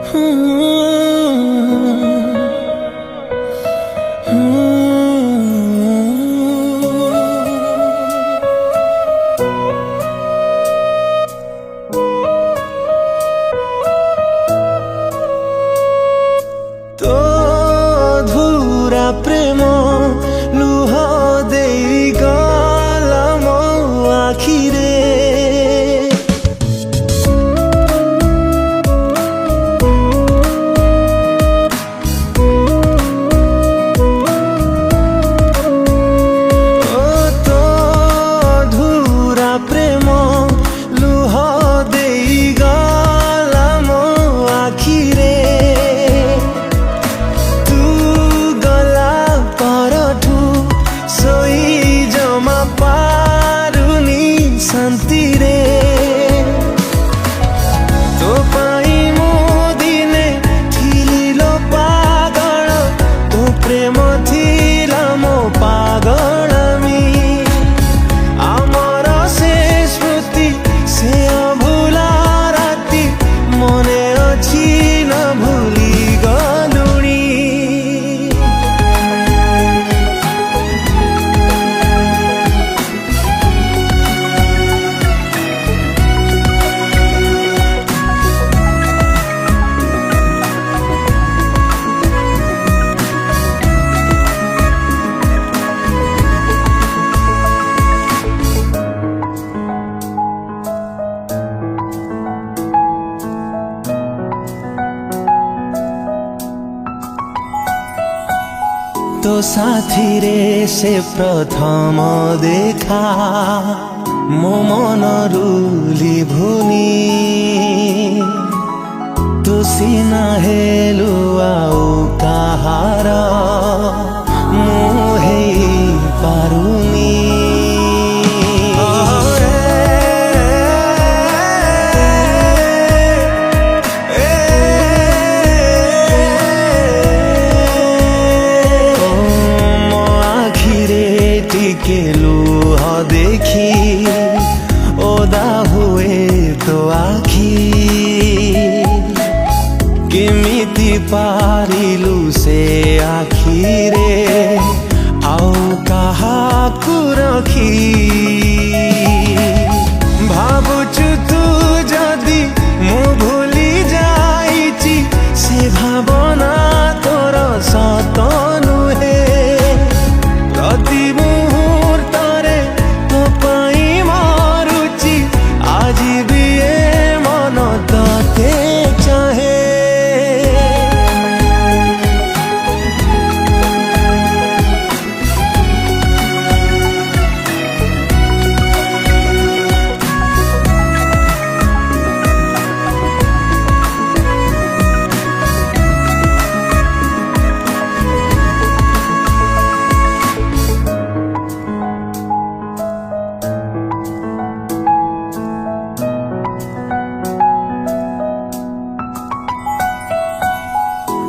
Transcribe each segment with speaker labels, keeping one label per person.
Speaker 1: तो अधूरा प्रेम लुह देई गला मो आखिरे शांति रे तो पाई मो दिने थिलो पागल तो प्रेम थिला मो पागलमी आमर से स्मृति से अभुला राति मने अछि न भूली गलुणी तो साथी रे से प्रथम देखा मो मन रुली भुनी तू सीना हेलु आउ कहार मुहे पारुनी के लुह देखी ओदा हुए तो आखी केमिति पारिलु से आखिरे आउ काहाकु रखी भाबुचु तू जदि मु भूली जाइची से भावना तोर सत नुहे प्रति मुहूर्तरे तो पाई मारुची आज भी ए मन तते चाहे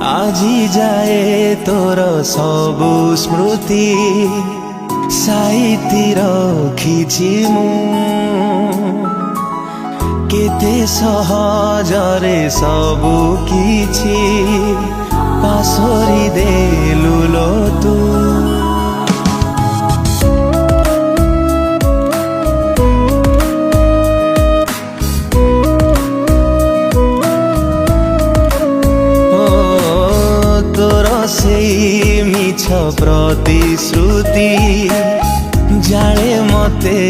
Speaker 1: आजी जाए तोर सबु स्मृति साइती रखिछि मु केते सहजरे सबु किछि पासोरी देलु लो तू सेई मिछ प्रतिश्रुति जाने मते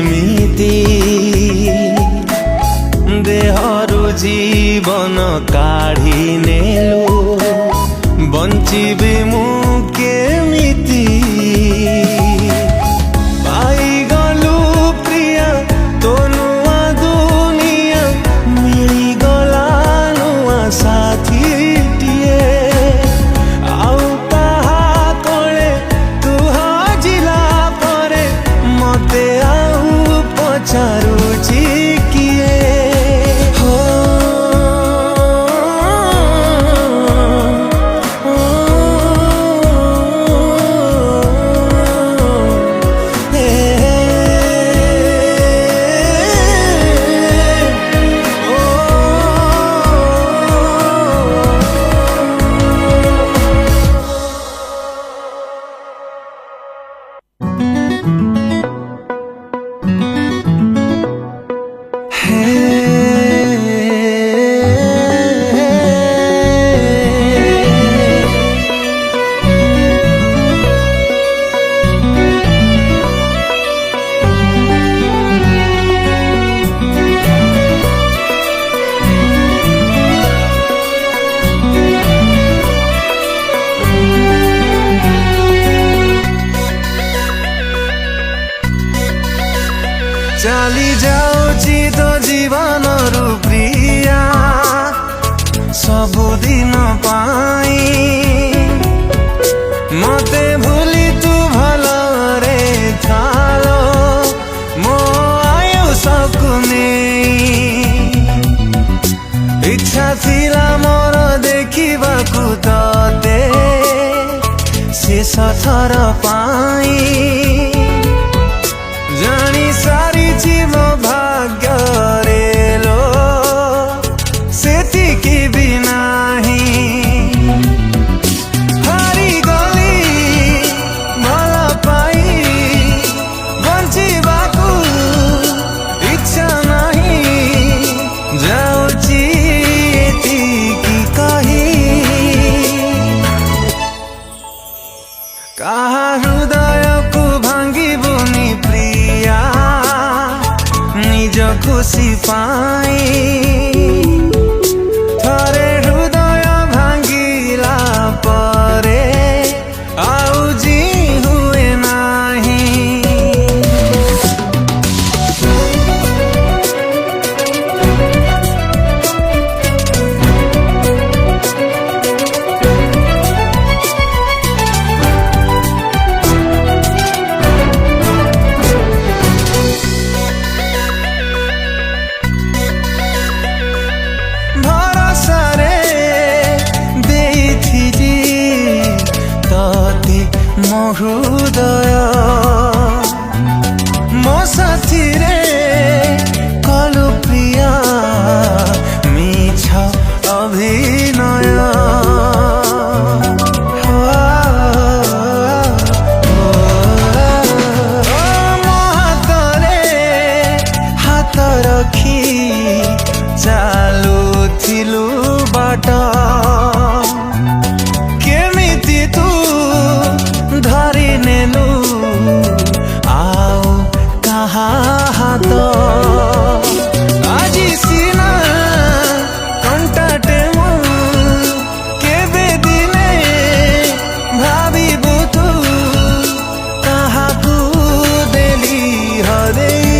Speaker 1: मिति देहरु जीवन काढ़ी नेलु बंचिबे मु केमिति पाई गलु प्रिया तो नुआ दुनिया मिली गला नुआ साथी चारुची किए हो मोर देखिबाकु तते शेष थर पाई जानी सारिछि मो भाग्य रेलो सेतिकी भी नाही हारी गली भल पाई बंचिबाकु इच्छा नाही जाउछि एतिकी कही काहा हृदय को भांगी बुनी प्रिया निज खुशी पाई थरे हृदय भांगिला परे आउ जी हुए नाही मो हृदय मो साथी रे कलु प्रिया मिछ अभिनय मो हातरे हात रखी चालुथिलु बाट केमिति तू धरी नेलु आओ कहा हाथ आजी सीना कंटाटे मु केबे दिने भाबिबु तू काहाकु देली हदेई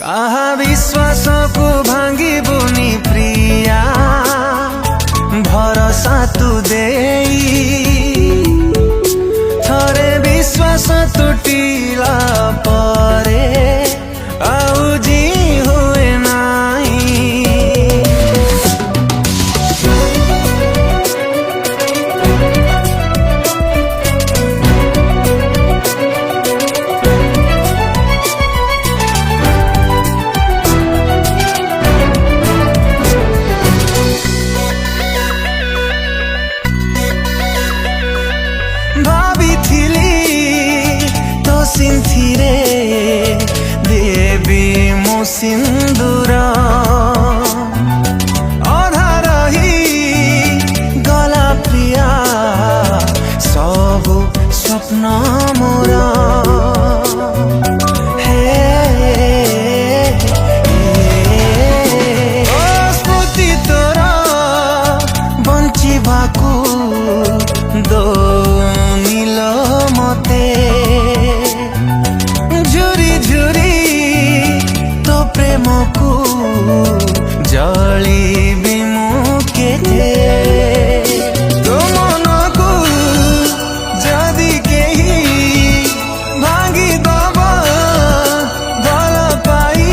Speaker 1: काहा विश्वास को भांगिबुनी प्रिया भरोसा तू देई थरे विश्वास टूटिला परे आउ जी हुए नाही सिंथिरे देवी मो सिंदूर अधा रही गला प्रिया सबु स्वप्न मोर स्मृति तोर बंचिबाकु दो नील मते प्रेमकु जली विमुखे तो मनकु जदि केही भांगी दब भल पाई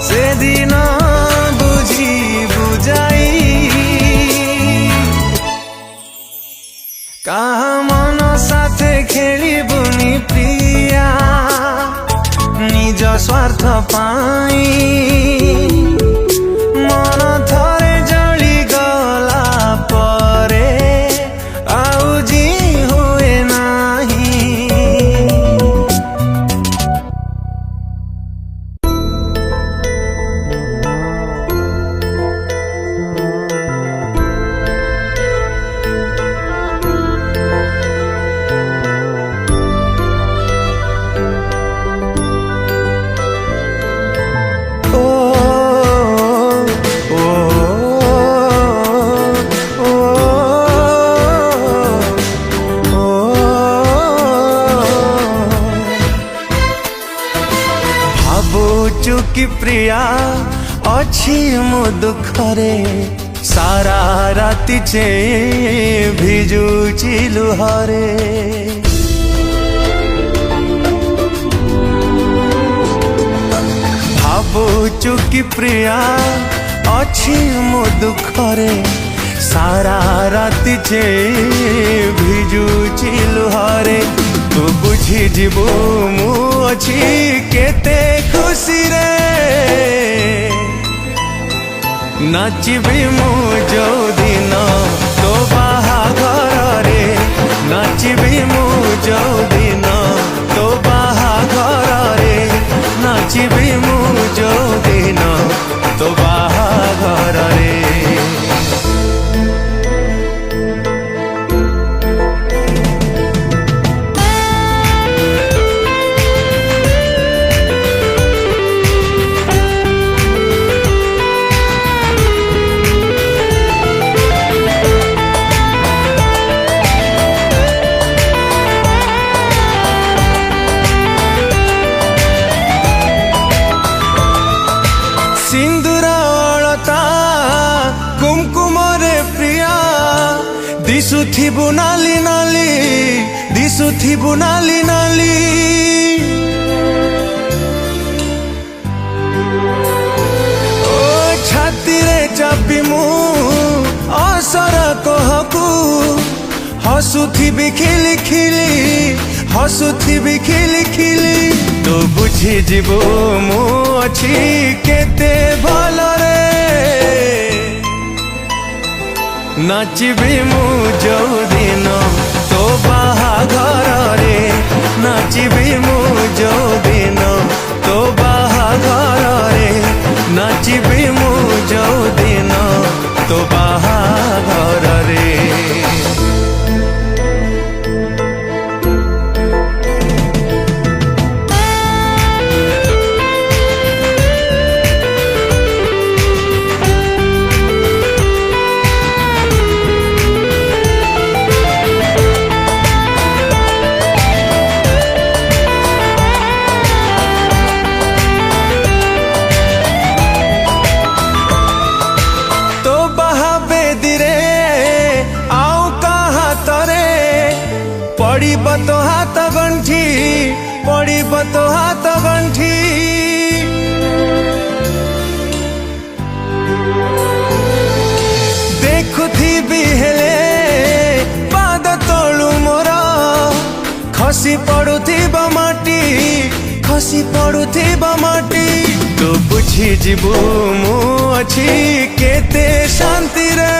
Speaker 1: से दिन बुझी बुझाई कहा मन साथे खेली बुनी प्रिया निज स्वार्थ पाई मन थरे जली गला परे आउ जी हुए नाही चुकी प्रिया अच्छी मो दुखरे सारा राति चे भिजुची लुहरे चुकी प्रिया अच्छी मो दुखरे सारा राति जे भिजुची लुहरे तू बुझी जीवु मु अच्छी केते खुशी रे नाचिबी मु जो दिन तो बाहाघर रे नाचिबी मु जो दिन तो बाहाघर रे नाचिबी मु जो दिन तो बाहाघर रे दिसुथिबु नाली नाली दिसुथिबु नाली नाली ओ छाती रे चापी मु असर कहकु हसुथिबी खिली खिली हसुथिबी खिली खिली तो बुझी जीवु मु अछि केते भल रे नाचिबी मु जो दिन तो बाहाघर रे नाचिबी मु जो दिन तो बाहाघर रे नाचिबी मु जो दिन तो बाहाघर रे पड़ीब तो हाथ गंठी पड़ीब तो हाथ गंठी देखुथिबी हेले पाद तलु मोर खसी पड़ुथिब माटी खसी पड़ुथिब माटी तो बुझी जीवु मु अछि केते शांति रे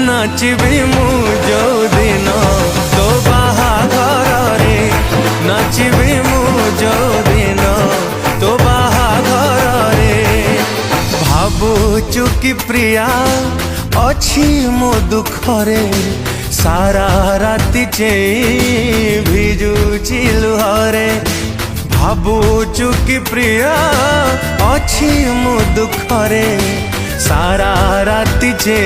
Speaker 1: नाचिबी मु जो दिन तो बाहाघर रे नाचिबी मु जो दिन तो बाहाघर रे भाबुचु कि प्रिया अच्छी मो दुखरे सारा राति जे भिजुची लुहरे भाबुचु कि प्रिया अच्छी मो दुखरे सारा राति जे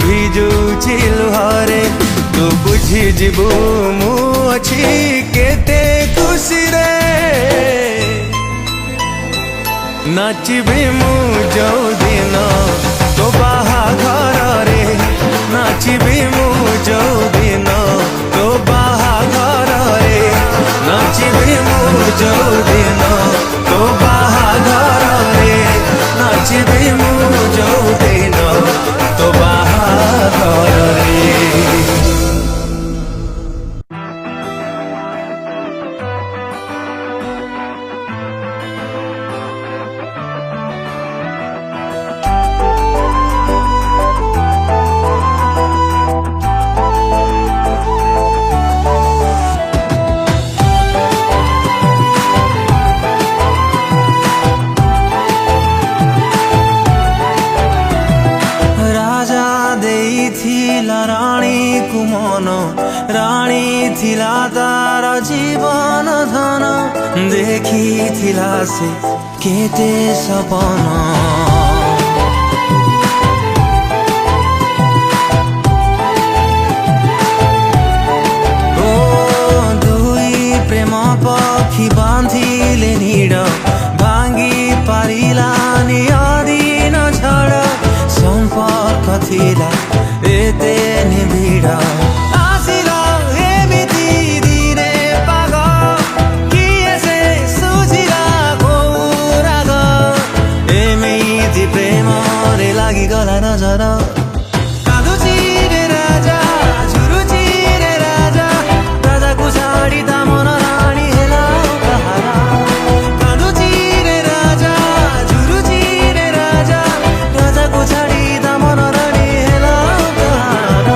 Speaker 1: भिजुची लुहरे तू बुझी जीवु मु अछि केते खुशी रे नाचिबी मु जो दिन तो बाहाघर रे नाचिबी मु जो दिन तो बाहाघर रे नाचिबी मु जो दिन तो बाहाघर रे नाचिबी मु जो दिन तो बाहाघर रे रानी कुमन रानी थिला तार जीवन धन देखी थिला से केते सपन ओ दुई प्रेम पक्षी बांधिले नीड भांगी पारिलानी अधीन झड़ संपर्क थिला एते निबिड़ आसिला एमिति दिने पाग किए से सुझिला ଅନ୍ଧାର କାନ୍ଦୁଛି ରେ ରାଜା ଝୁରୁଛି ରେ ରାଜା ରାଜାକୁ ଛାଡ଼ି ତା ମନ ରାଣୀ ହେଲା କାହାର କାନ୍ଦୁଛି ରେ ରାଜା ଝୁରୁଛି ରେ ରାଜା ରାଜାକୁ ଛାଡ଼ି ତା ମନ ରାଣୀ ହେଲା କାହାର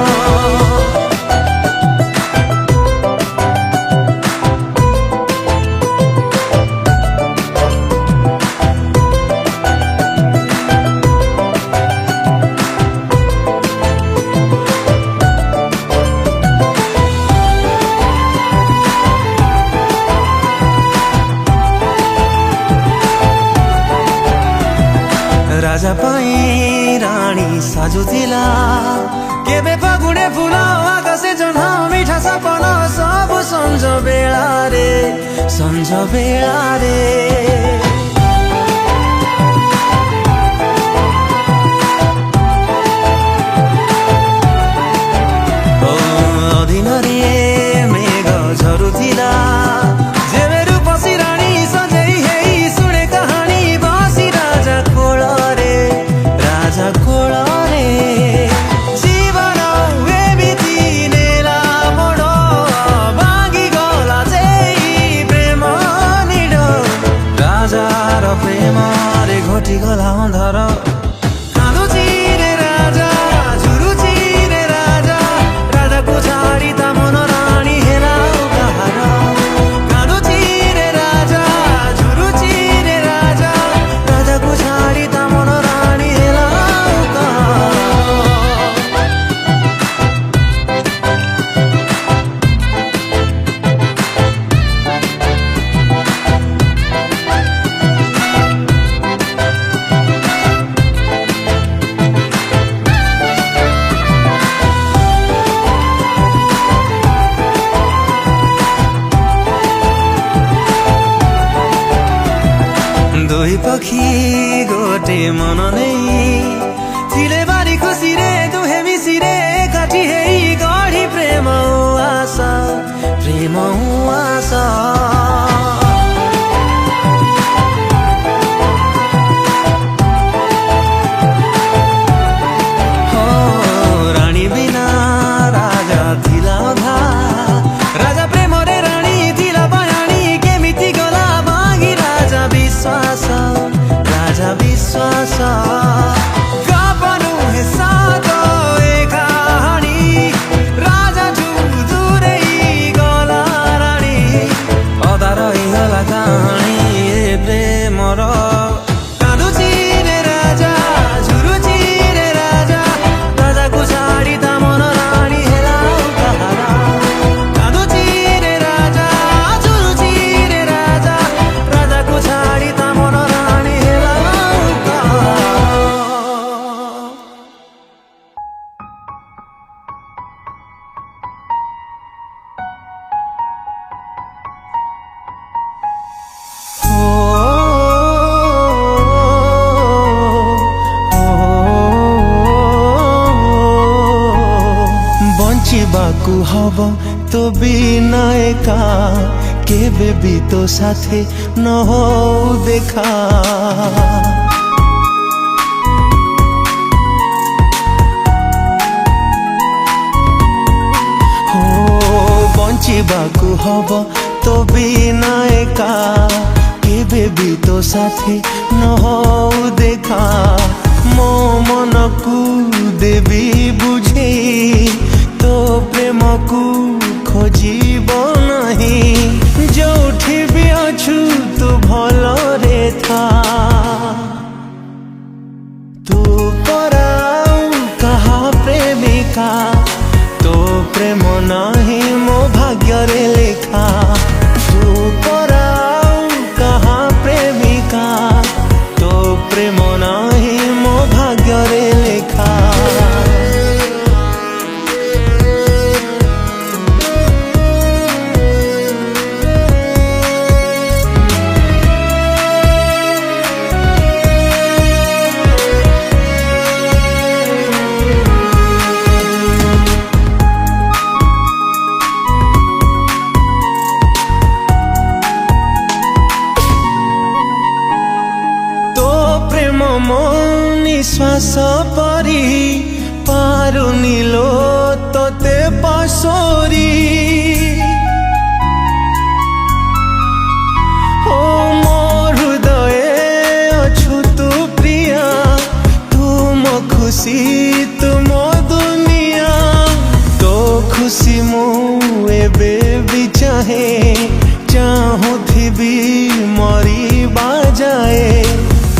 Speaker 1: राजा पाई रानी साजुथिला केबे फागुणे फूल आकाशे जह्न मिठा सपन सब संझ बेला रे संझ बेला रे अधीन रे मेघ झरुथिला जेबे रूपसी रानी सजई हेई सुने कहानी बसी राजा कोल राजा कोଳରେ जीवन एमिति नेला मोड भाଙ୍ଗिगला चाहिँ प्रेम निड राजार प्रेमले घोटिगला अन्धार कान्दुछि रे राजा झुरुछि रे राजा राजाको छाडी ता मन रानी हेला काହାର कान्दुछि रे राजा झुरुछि रे राजा राजाको छाडी ता मन रानी हेला दुई पक्षी गोटे मन नहीं थिले बारी खुशी रे दुहे मिसी रे एकाठी हेई गढी प्रेम आशा प्रेम आशा रानी बिना राजा थिला अधा राजा प्रेम रे रानी थिला बयानी केमिति गला भागी राजा विश्वास राजा विश्वास गापनु हे साथ ए कहानी राजा झुझुरै गला रानी अदा रहिगला कहानी ए प्रेमर कान्दुछि रे राजा झुरुछि रे राजा राजाको छाडी ता मन रानी हेला काହାର कान्दुछि रे राजा झुरुछि रे राजा राजाको छाडी ता मन रानी हेला काହାର बंचिबाकू हब तो बिना एका केबे भी तो साथे न हो देखा बंचिबाकू हब तो बिना एका केबे भी तो साथे न हो देखा मो मन को देवी बुझे तो प्रेम को खोजिब नहीं जोठी भी अछु तू भल रे था तू पराऊ कहा प्रेमिका तो प्रेम नहीं मो भाग्य रे लेखा तू पराऊ कहा प्रेमिका तो प्रेम नहीं मो भाग्य रे लेखा मो निश्वास परी पारुनी लो तोते पासोरी ओ मोर हृदये अछु तू प्रिया तुम खुशी तुम दुनिया तो खुशी मु एबे भी चाहे चाहूथिबी मरी बाजाए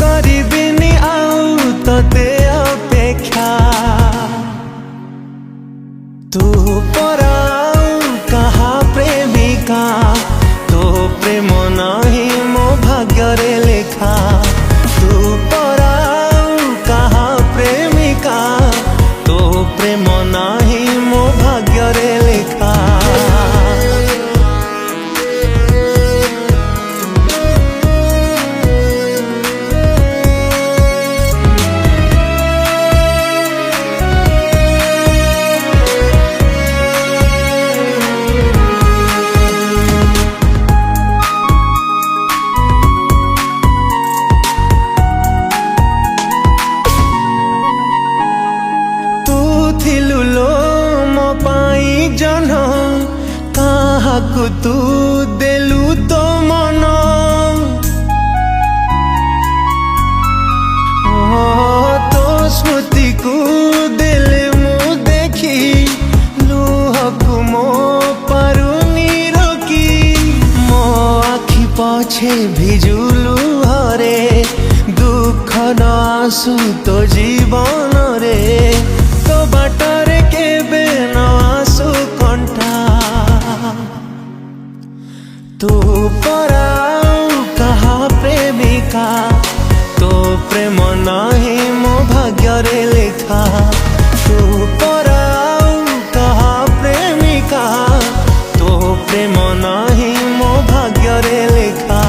Speaker 1: करिबिनी आउ तते अपेक्षा तू पराऊ कहा प्रेमिका तो प्रेम नाही मो भाग्य रे लेखा तू पराऊ कहा प्रेमिका तो प्रेम नाही मो भाग्य रे लेखा जन काहाकु तू देलु तो मन तो स्मृति को देले मु देखी लुहकु मो पारुनी रोकी मो आखि पछे भिजुलु हरे दुख न आसु तो जीवन रे तो बाटरे केबे न आसु कंठा तू पराऊ कहा प्रेमिका तो प्रेम नाही मो भाग्य रे लेखा तू पराऊ कहा प्रेमिका तो प्रेम नाही मो भाग्य रे लेखा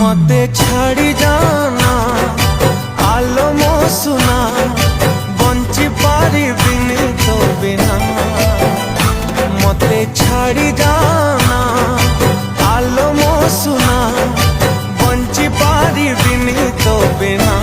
Speaker 1: मते छाड़ी जाना आलो मो सुना बंची पारी बिनी तो बिना मते छाड़ी जाना आलो मो सुना बंची पारी बिनी तो बिना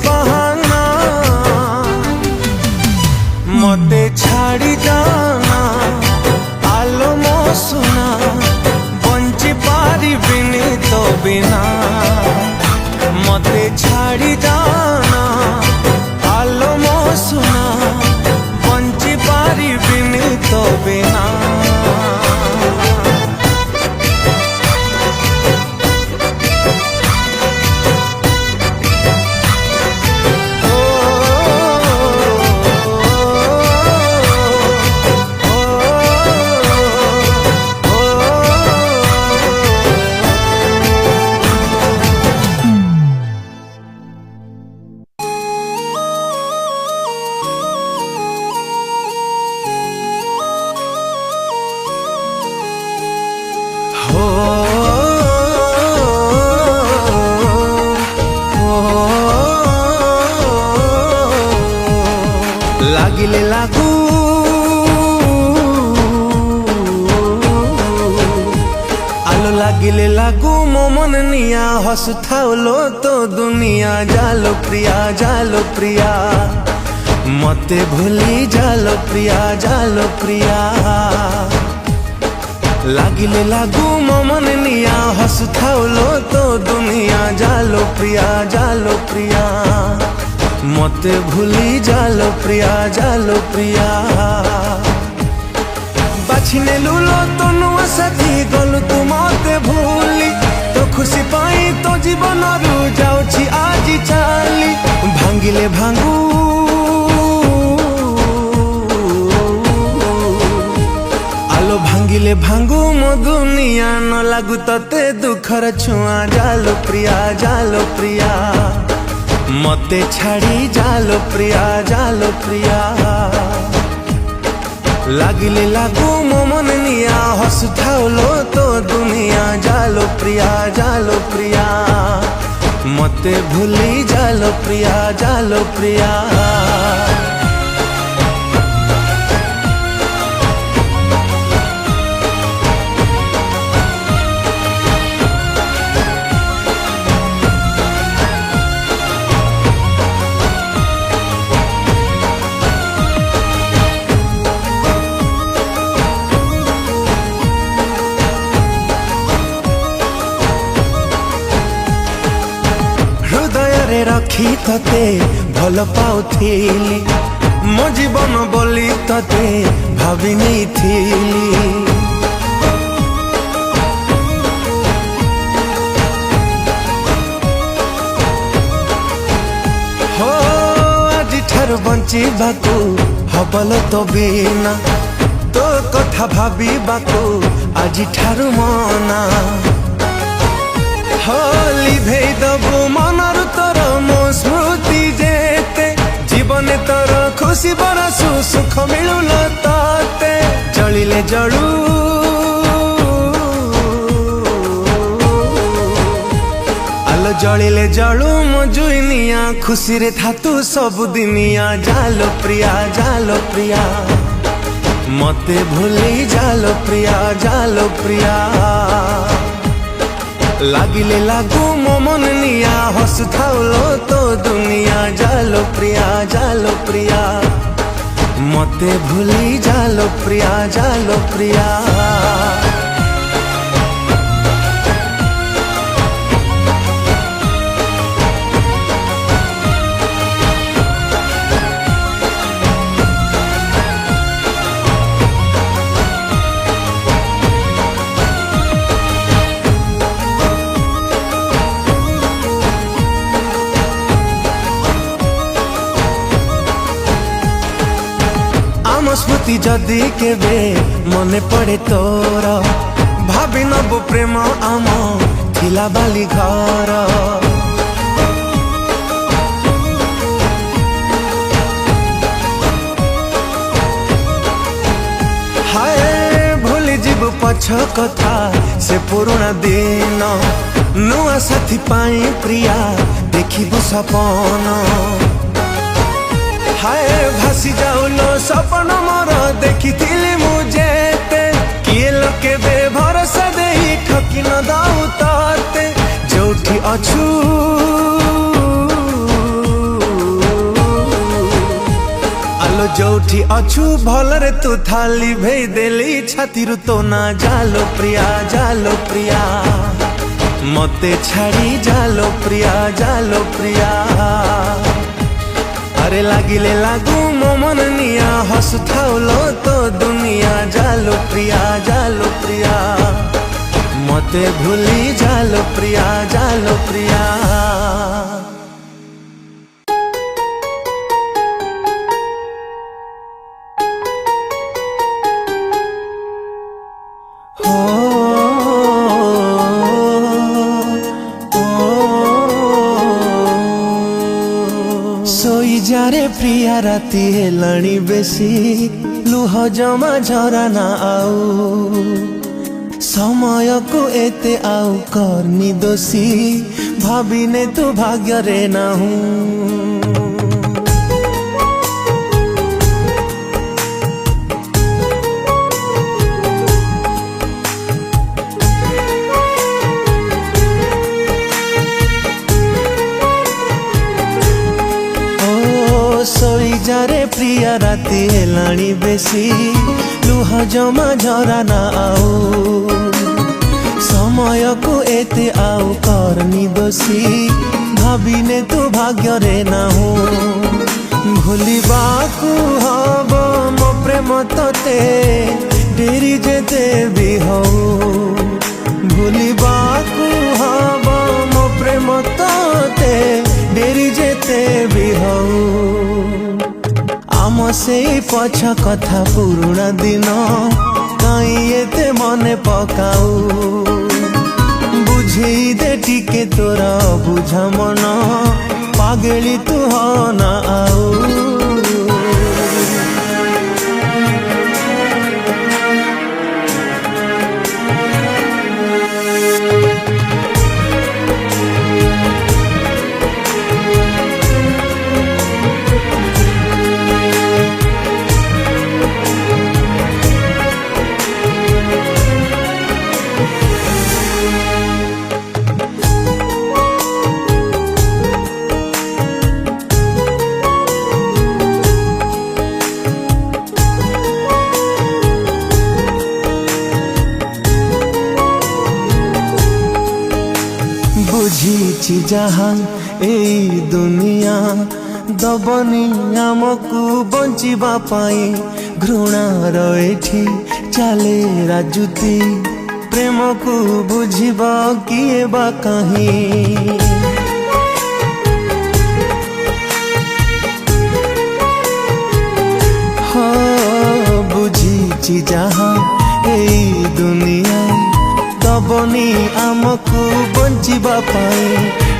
Speaker 1: बहाना मते छाड़ी जाना आलो मो सुना बंची पारी बिनी तो बिना मते छाड़ी जाना आलो मो सुना बंची पारी बिनी तो बिना लागिले लागू आलो लागिले लागू मो मन निया हसुथाओ तो दुनिया जालो प्रिया मते भूली जालो प्रिया लागिले लागू मो मन निया हसुथाओ तो दुनिया जालो प्रिया मते भूली जालो प्रिया बाछिने लुलो तो नुआ साथी गलु तू मते भूली तो खुशी पाई तो जीवन रु जाउछि आजी चाली भांगिले भांगू आलो भांगिले भांगू मो दुनिया न लागू तते दुखर छुआ जालो प्रिया मते छाड़ी जालो प्रिया लागिले लागू मो मन निया हसुथाओ तो दुनिया जालो प्रिया मते भूली जालो प्रिया रखी तते भल पाउथिली मो जीवन बोली तते भाभी नहीं थीली हो आज ठार बंची बाकू हबल तो बिना तो कथा भाभी बाकू आज ठार मना होली भेदबु मनरु तोर मो स्मृति जेते जीवन तोर खुशी बरसु सुख मिलुल ताते जलिले जलू आलो जलिले जलू मजुनिया खुशी रे था तू सब दिनिया जालो प्रिया मते भूली जालो प्रिया लागिले लागू मो मन निया हसुथाउलो तो दुनिया जालो प्रिया मते भूली जालो प्रिया स्मृति जदि केबे मने पड़े तोर भाभी नबु प्रेम आम थिला बाली घर हाय भूली जीव पछ कथा से पुराना दिन नुआ साथी पाई प्रिया देखिबु सपन हाय भासी जाऊलो सपन मोर देखी मुझे किए लोके बे भरोसा दे ठकी न दाऊ ताते जोठी अछु आलो जोठी अछु भलरे तू थाली भेई देली छाती तो ना जालो प्रिया मते छाड़ी जालो प्रिया अरे लागिले लागू मो मन निया हसुथाउलो तो दुनिया जालो प्रिया मते भूली जालो प्रिया जारे प्रिया राती हेलाणी बेसी लुह जमा झरा ना आउ समय को एते आउ करनी दोषी भाविने तू भाग्य रे ना जारे प्रिया राती हेलाणी बेसी लुह जमा झरा ना आउ समय को एते आउ करनी दोषी भाविने तू भाग्य रे ना भूलिबाकू हब मो प्रेम तोते डेरी जेते भी हो भूलिबाकू हब मो प्रेम तोते डेरी जेते भी हो आम से पछ कथा पुराना दिन कहीं एते मने पकाऊ बुझेई दे टिके तोरा बुझा मन पागली तू हो ना आऊ बुझी जहाँ ए दुनिया दबनी आमको बंचिबा पाई घृणार एठी चले राजुती प्रेम को बुझिबा किए बा कहीं हाँ बुझी जहाँ ए दुनिया दबनी आमको बंचिबा पाई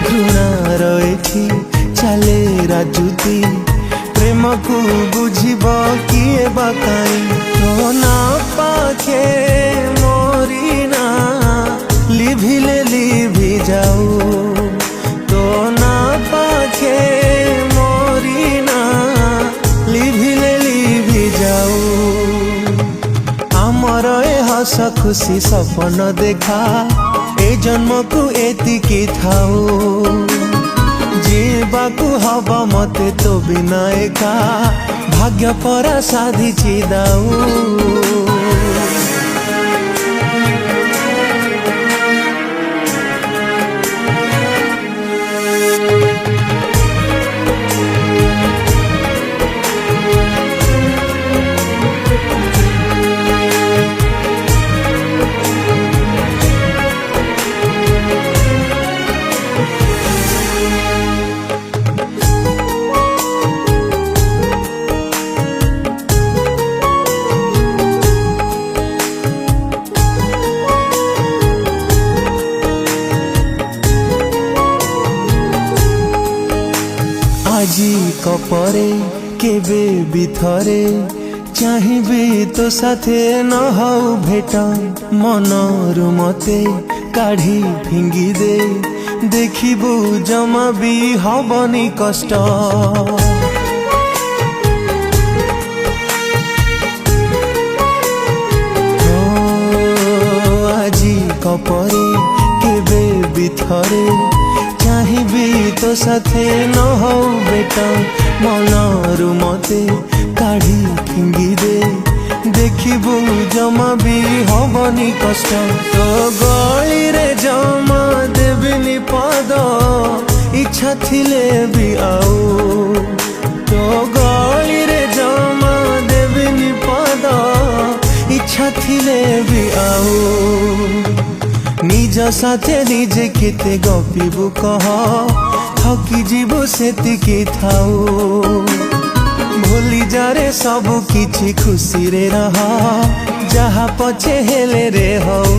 Speaker 1: घृणार एठी चले राजुती प्रेम को बुझिबा किए बा काई तो ना पाखे मोरी ना लिभिले लिभि जाऊ खुशी सपन देखा ए जन्म को एतिकी थाऊ जीवाकू हवा मते तो बिना एका भाग्य परा साधी दाऊ। আজি কপরে কেবে বিথরে চাহিবি তো সাথে ন হও ভেট মনরু মতে কাঢ়ি ফিঙ্গি দে দেখিবু জমা বি হবনি কষ্ট। আজি কপরে কেবে বিথরে চাহিবি তো সাথে ন হও বেটা মনরু মতে কাঢ়ি ফিঙ্গি দে দেখিবু জমা বি হবনি কষ্ট। তো গলিরে জমা দেবিনি পদ ইচ্ছা থিলে বি আউ তো গলিরে জমা দেবিনি পদ ইচ্ছা থিলে বি আউ নিজ সাথে নিজে কেতে গপিবু কহ থকি ଯିବୁ ସେତିକି ଥାଉ ଭୁଲି ଯାରେ ସବୁ କିଛି ଖୁସିରେ ରହ ଯାହା ପଛେ ହେଲେ ରେ ହଉ।